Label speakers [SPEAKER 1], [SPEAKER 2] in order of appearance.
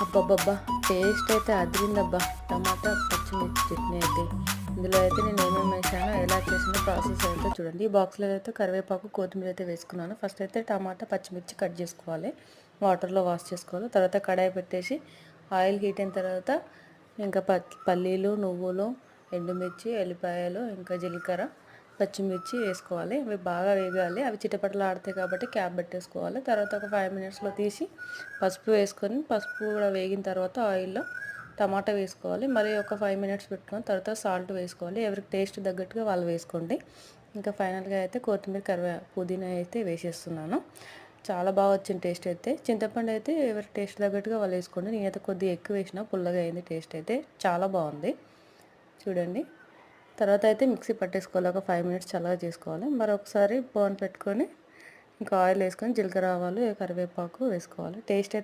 [SPEAKER 1] అబ్బబ్బబ్బా! టేస్ట్ అయితే అదిరిందబ్బా! టమాటా పచ్చిమిర్చి చట్నీ అయితే. ఇందులో అయితే నేను ఏమేమి వేసానో, ఎలా చేసానో ప్రాసెస్ అయితే చూడండి. ఈ బాక్స్‌లో అయితే కరివేపాకు, కొత్తిమీర అయితే వేసుకున్నాను. ఫస్ట్ అయితే టమాటా, పచ్చిమిర్చి కట్ చేసుకోవాలి. వాటర్‌లో వాష్ చేసుకోవాలి. తర్వాత కడాయి పెట్టేసి ఆయిల్ హీట్ అయిన తర్వాత ఇంకా పల్లీలు, నువ్వులు, ఎండుమిర్చి, ఎల్లిపాయలు, ఇంకా జీలకర్ర, పచ్చిమిర్చి వేసుకోవాలి. అవి బాగా వేగాలి. అవి చిటపటలాడతాయి కాబట్టి క్యాప్ పెట్టేసుకోవాలి. తర్వాత ఒక 5 మినిట్స్లో తీసి పసుపు వేసుకొని, పసుపు కూడా వేగిన తర్వాత ఆయిల్లో టమాటా వేసుకోవాలి. మరి ఒక 5 మినిట్స్ పెట్టుకొని తర్వాత సాల్ట్ వేసుకోవాలి. ఎవరికి టేస్ట్ తగ్గట్టుగా వాళ్ళు వేసుకోండి. ఇంకా ఫైనల్గా అయితే కొత్తిమీర, పుదీనా అయితే వేసేస్తున్నాను. చాలా బాగా వచ్చింది టేస్ట్ అయితే. చింతపండు అయితే ఎవరి టేస్ట్ తగ్గట్టుగా వాళ్ళు వేసుకోండి. నేనైతే కొద్దిగా ఎక్కువ వేసిన, పుల్లగా అయింది టేస్ట్ అయితే. చాలా బాగుంది చూడండి. తర్వాత అయితే మిక్సీ పట్టేసుకోవాలి. ఒక 5 మినిట్స్ చల్లగా చేసుకోవాలి. మరొకసారి పాన్ పెట్టుకొని ఇంకా ఆయిల్ వేసుకొని జీలకర్ర, ఆవాలు, కరివేపాకు వేసుకోవాలి. టేస్ట్ అయితే